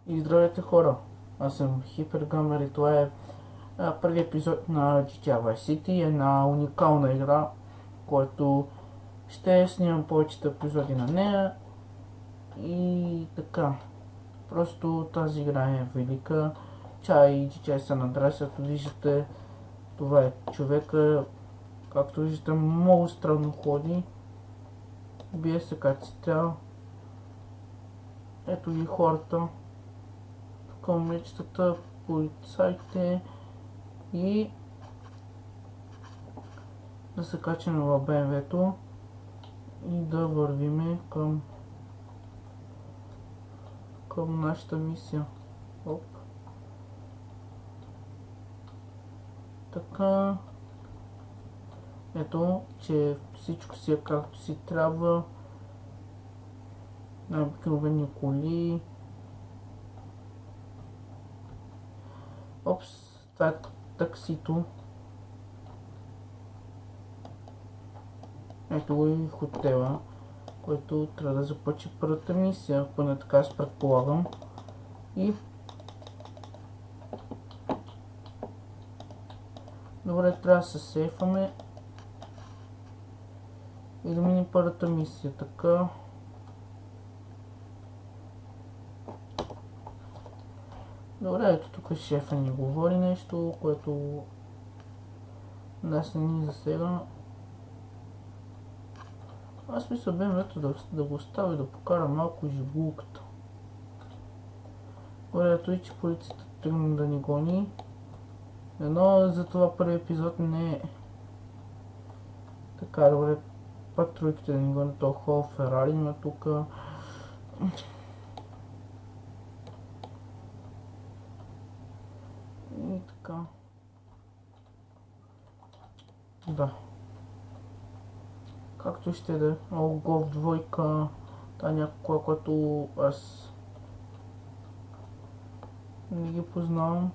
И здравейте хора, аз съм Хипергамер и това е първият епизод на GTA Vice City, една уникална игра, който ще снимам повечето епизоди на нея и така. Просто тази игра е велика, тя и GTA San Andreas, ако виждате, това е човека, както виждате много странно ходи, бие се как си трябва, ето ги хората, тук момичетата, полицайите и да се качим в БМВ-то и да вървиме към нашата мисия. Оп. Така. Ето, че всичко си е както си трябва. Най-обикновени коли. Опс, това е таксито. Ето го и хотела, който трябва да започне първата мисия, поне така аз предполагам. И добре, трябва да се сейфаме и да минем първата мисия, така. Добре, ето тук шефа ни говори нещо, което нас не ни засега. Аз мисля БМВ-то да го оставя да покара малко жигулката. Добре, ето и че полицията тръгна да ни гони. Но за това първи епизод не е така. Добре, пак тройките да ни гонят този хол Ферари има тук. И така. Да. Както ще да е. Голф двойка. Та някаква, която аз не ги познавам.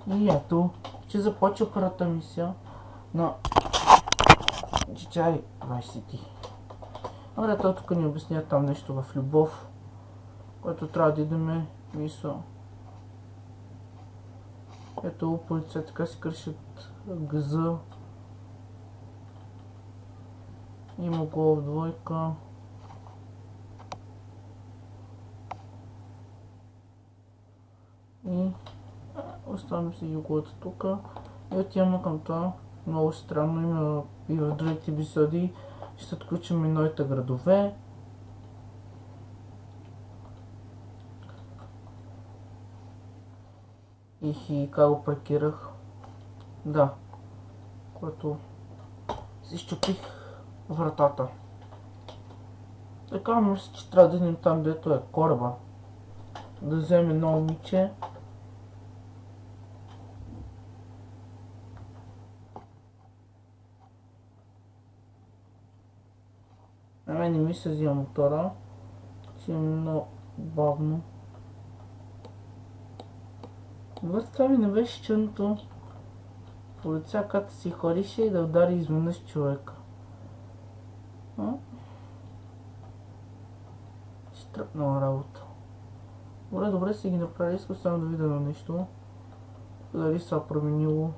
И ето, че започва първата мисия на GTA Vice City. Добре, той тук ни обясня там нещо в любов, което трябва да идеме мисъл. Ето полицията така си кършат газа. Има голф двойка. И оставям си юглата тук. И отиваме към това. Много странно има и в другите епизоди. Ще отключим и новите градове. И как го паркирах. Да. Което си щупих вратата. Така мисля, че трябва да идем там, дето е кораба. Да вземем едно момиче. На мен не ми се взима мотора. Ще е много бавно. Добре, това ми не беше чудното. Полицайката си ходише и да удари изведнъж човека. Ще тръпнала работа. Добре си ги направи, искам само да видя на нещо. Дали са променило.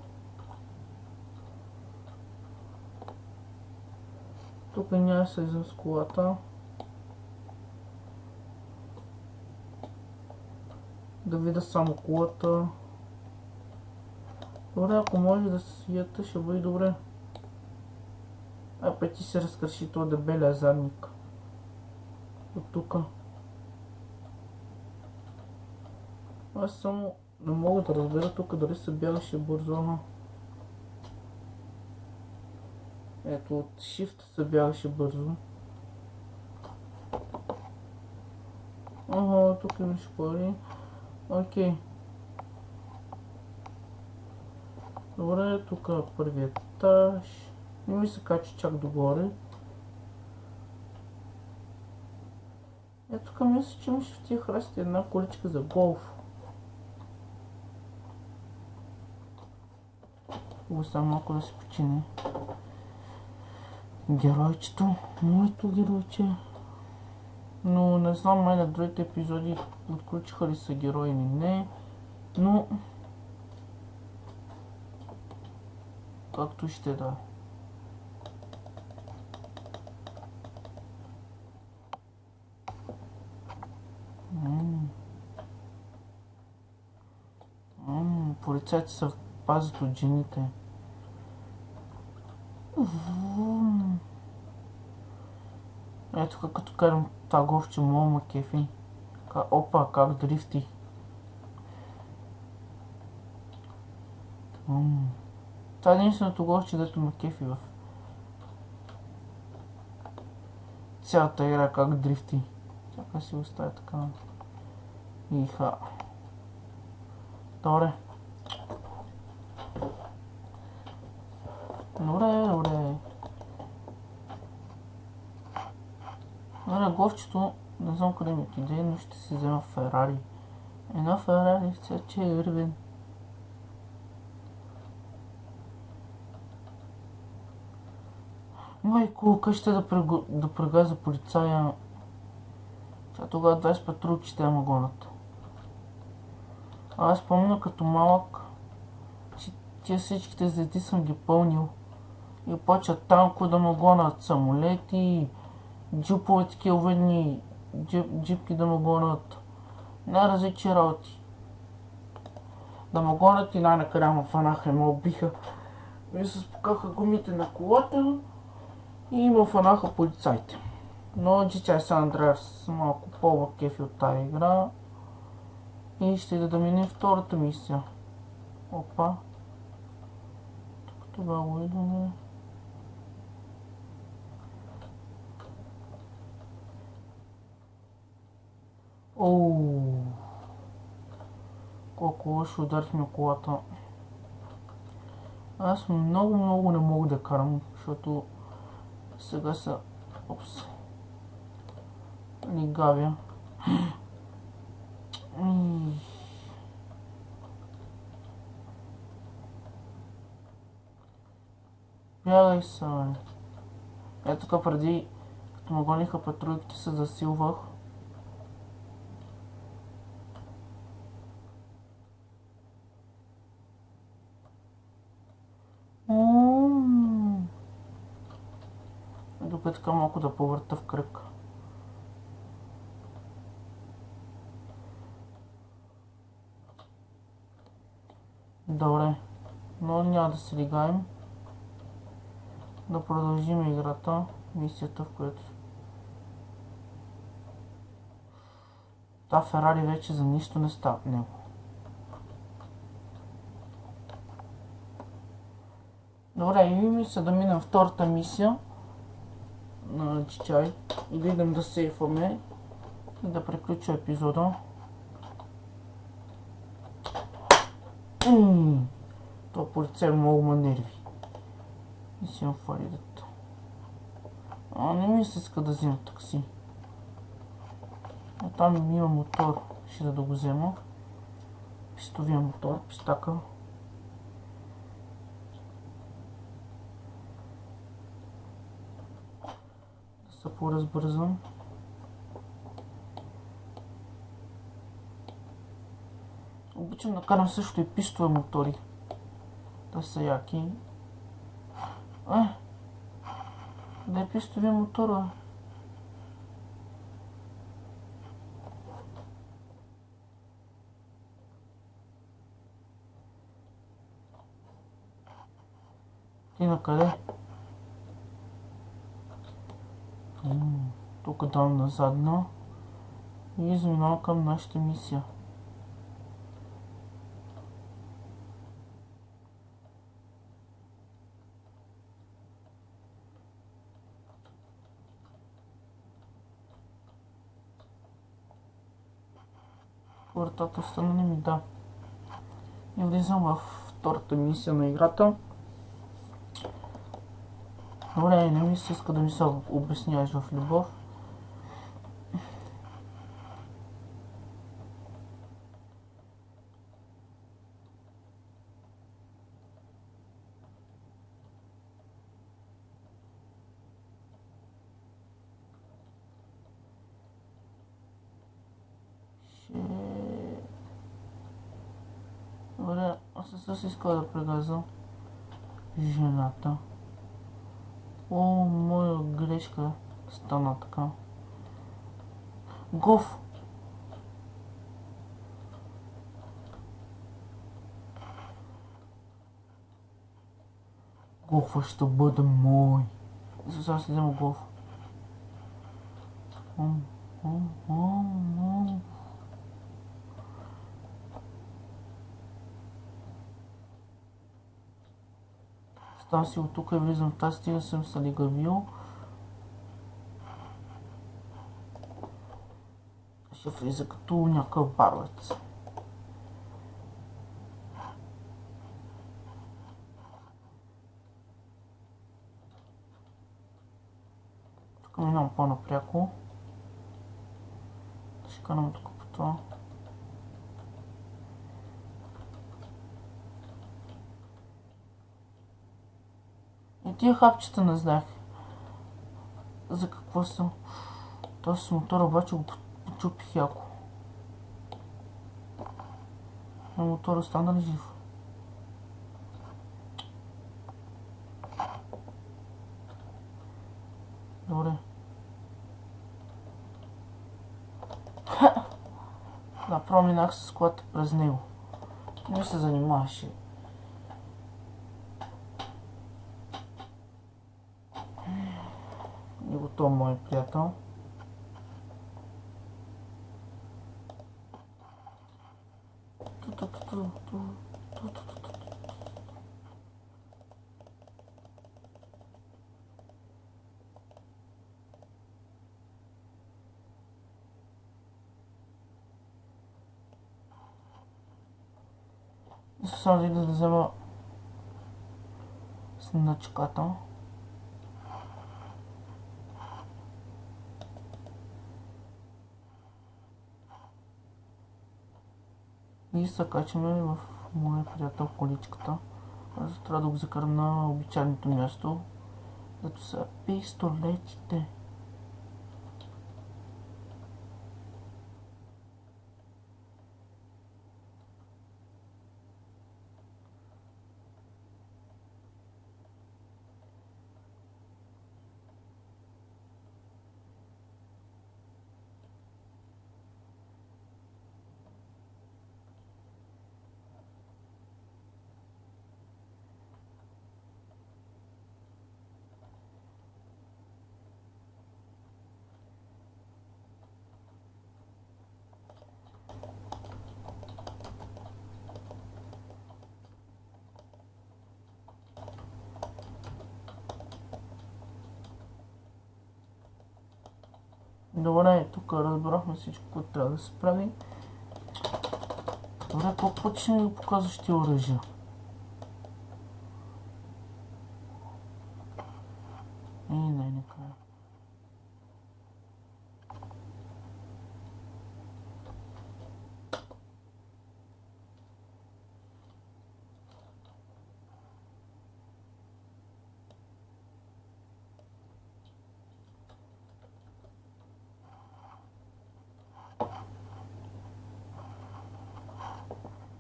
Тук няма да слизам с колата. Да видя само колата. Добре, ако може да се свията, ще бъде добре. Пък ти се разкърши това дебелия задник. От тука. Аз само не мога да разбера тук дали се бягаше бързо. Ето от Shift се бягаше бързо. Ага, тук имаш пари. Окей. Добре, тук е първият етаж. Не ми се качи чак догоре. Ето тук мисля, че имаше в тия храсти една количка за голф. Хубаво само малко да се почине. Геройчето, моето геройче. Но не знам на другите епизоди отключиха ли са герои или не. Но както ще да. Полицайите се пазят от жените. Ето като карам таговче, мома кефи. Опа, как дрифти. Това е единственото говче, дето ме кефи в цялата игра, как дрифти. Чакай си оставя така. Иха. Добре. Добре. Говчето, не знам къде ми отиде, но ще си взема Ферари. Една Ферари, че е Ирвин. Майко, къде ще да прегаза полицая? Тя тогава 20 патрулки ще ме гонят. Аз спомня като малък, че тия всичките звезди съм ги пълнил. И почват танко да ме гонят, самолети, джипове такива видни, джипки да ме гонят. Най-различни работи. Да ме гонят и най-накрая ме фанаха и ме убиха. И се спукаха гумите на колата и ме фанаха полицайите. Но GTA San Andreas малко по-кефи от тази игра. И ще да минем втората мисия. Опа. Тук тогава идваме. Ооо. Колко лошо ударихме колата. Аз много не мога да карам, защото сега са... Опс. Лигавя. Бягай са, бе. Ето тук преди, като ме гониха патрулките, се засилвах. Тук е така малко да повърта в кръг. Добре, но няма да се лигаем. Да продължим играта, мисията, в която... Та Ферари вече за нищо не става в него. Добре, и мисля да минем втората мисия на GTA и да идем да сейфваме и да приключа епизода. Това полицай много ме нерви. И си имам фалидата. Не ми се иска да взема такси. Там има мотор, ще да го взема. Пистовия мотор, пистака. Да се поразбързам. Обичам да карам също и пистови мотори. Да са яки. Да е пистовия мотор, бе. Ти на къде? Тук дам на задна и изминавам към нашата мисия. Вратата стана не ми да. И влизам в втората мисия на играта. Добре, не ми се иска да ми се обясняваш в любов. Добре, аз не съм си искал да прегазвам жената. О, моя грешка стана така. Гоф! Гофа ще бъде мой. Сега си взема гоф. Ставам си от тук и влизам в тази, стига съм се лигавил. Ще влиза като някакъв барлец. Тук минавам по-напряко. Ще канам тук по това. И тия хапчета не знаех за какво съм. Този с мотора обаче го почупих яко. На мотора стана ли жив? Добре. Направо минах с колата през него. Не се занимаваше. И готов, мой приятел. Само да взема сначката. И се качваме в моя приятел количката. Аз трябва да го закарам на обичайното място, зато са пистолетите. Добре, тук разбрахме всичко, което трябва да се прави. Добре, колко пъти ще ми показваш тия оръжия? И най-накрая.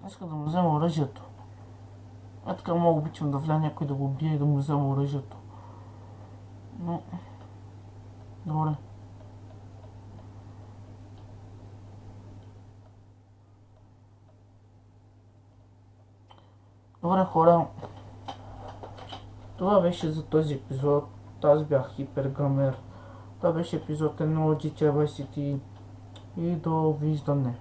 Иска да му взема оръжието. Така много обичам да вля някой да го убие и да му взема оръжието. Но... Добре. Добре, хора. Това беше за този епизод. Аз бях Хипергамер. Това беше епизод 1 от GTA Vice City. И довиждане.